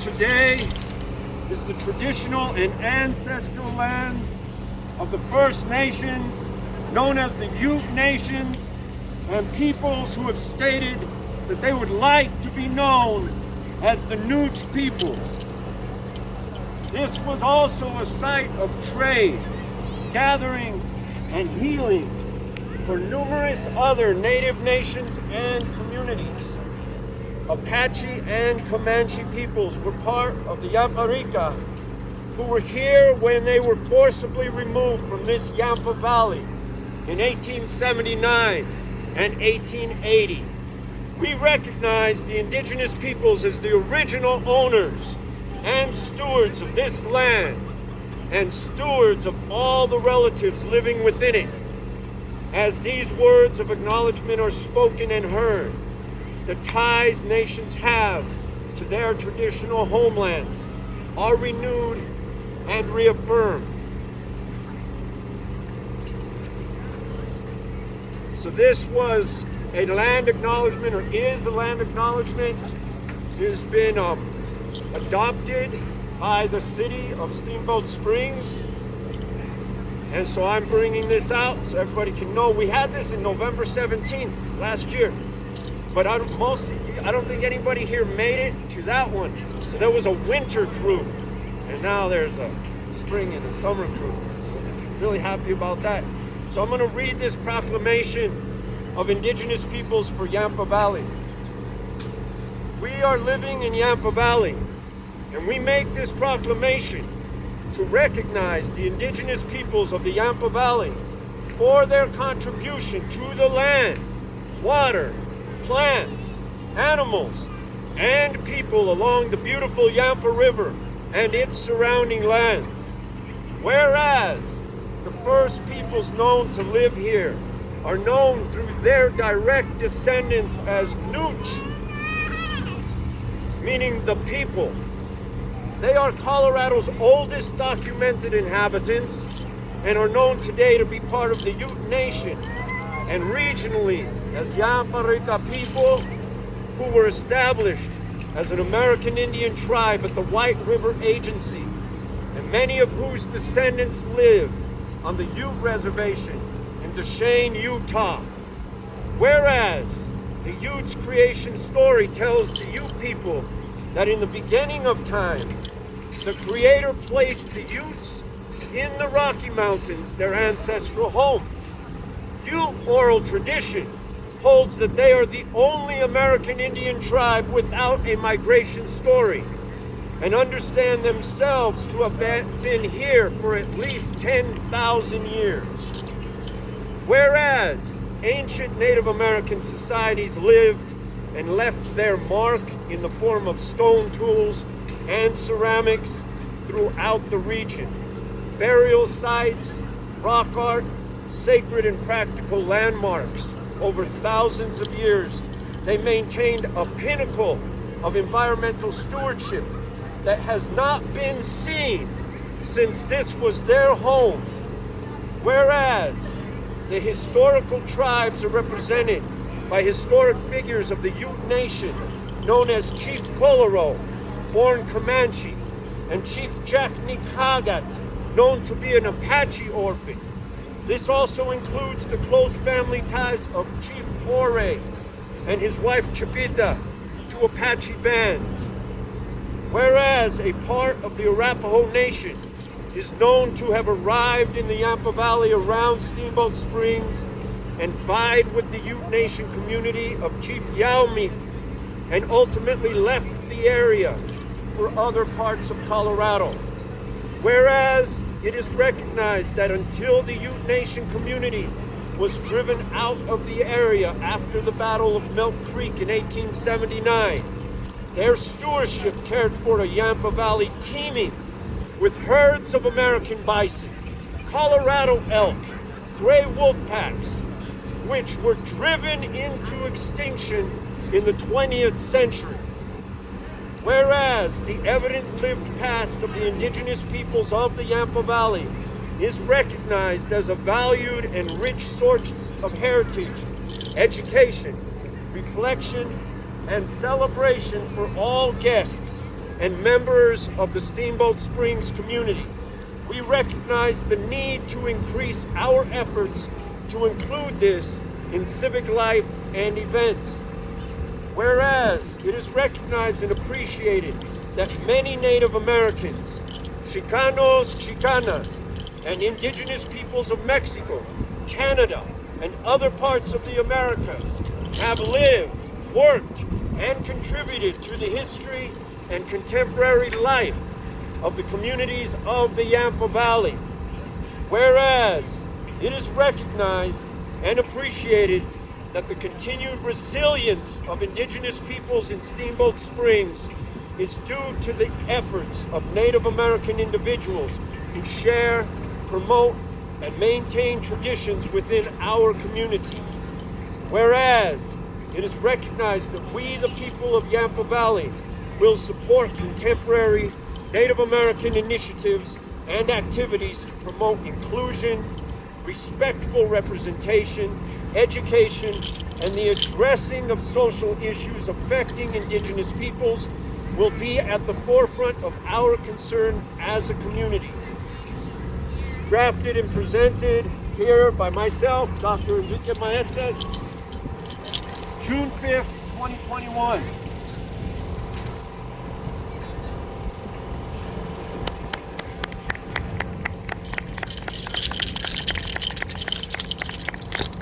today is the traditional and ancestral lands of the First Nations, known as the Ute Nations, and peoples who have stated that they would like to be known as the Nooch people. This was also a site of trade, gathering, and healing for numerous other Native nations and communities. Apache and Comanche peoples were part of the Yamparika, who were here when they were forcibly removed from this Yampa Valley in 1879 and 1880. We recognize the indigenous peoples as the original owners and stewards of this land and stewards of all the relatives living within it. As these words of acknowledgement are spoken and heard, the ties nations have to their traditional homelands are renewed and reaffirmed. So this was a land acknowledgement, or is a land acknowledgement. It has been adopted by the city of Steamboat Springs. And so I'm bringing this out so everybody can know. We had this in November 17th last year. But I don't think anybody here made it to that one. So there was a winter crew, and now there's a spring and a summer crew. So I'm really happy about that. So I'm going to read this proclamation of indigenous peoples for Yampa Valley. We are living in Yampa Valley, and we make this proclamation to recognize the indigenous peoples of the Yampa Valley for their contribution to the land, water, plants, animals, and people along the beautiful Yampa River and its surrounding lands. Whereas the first peoples known to live here are known through their direct descendants as Nooch, meaning the people. They are Colorado's oldest documented inhabitants and are known today to be part of the Ute Nation, and regionally as Yamparika people, who were established as an American Indian tribe at the White River Agency, and many of whose descendants live on the Ute Reservation in Duchesne, Utah. Whereas the Utes' creation story tells the Ute people that in the beginning of time, the Creator placed the Utes in the Rocky Mountains, their ancestral home. Ute oral tradition holds that they are the only American Indian tribe without a migration story, and understand themselves to have been here for at least 10,000 years. Whereas ancient Native American societies lived and left their mark in the form of stone tools and ceramics throughout the region. Burial sites, rock art, sacred and practical landmarks. Over thousands of years, they maintained a pinnacle of environmental stewardship that has not been seen since this was their home. Whereas the historical tribes are represented by historic figures of the Ute Nation, known as Chief Coloro, born Comanche, and Chief Jack Nikagat, known to be an Apache orphan. This also includes the close family ties of Chief Ore and his wife Chipita to Apache bands. Whereas a part of the Arapaho Nation is known to have arrived in the Yampa Valley around Steamboat Springs and vied with the Ute Nation community of Chief Yaumik, and ultimately left the area for other parts of Colorado. Whereas it is recognized that until the Ute Nation community was driven out of the area after the Battle of Milk Creek in 1879, their stewardship cared for a Yampa Valley teeming with herds of American bison, Colorado elk, gray wolf packs, which were driven into extinction in the 20th century. Whereas the evident lived past of the indigenous peoples of the Yampa Valley is recognized as a valued and rich source of heritage, education, reflection, and celebration for all guests and members of the Steamboat Springs community. We recognize the need to increase our efforts to include this in civic life and events. Whereas it is recognized and appreciated that many Native Americans, Chicanos, Chicanas, and indigenous peoples of Mexico, Canada, and other parts of the Americas have lived, worked, and contributed to the history and contemporary life of the communities of the Yampa Valley. Whereas it is recognized and appreciated that the continued resilience of indigenous peoples in Steamboat Springs is due to the efforts of Native American individuals who share, promote, and maintain traditions within our community. Whereas it is recognized that we, the people of Yampa Valley, will support contemporary Native American initiatives and activities to promote inclusion, respectful representation, education, and the addressing of social issues affecting indigenous peoples will be at the forefront of our concern as a community. Drafted and presented here by myself, Dr. Enrique Maestas, June 5th, 2021.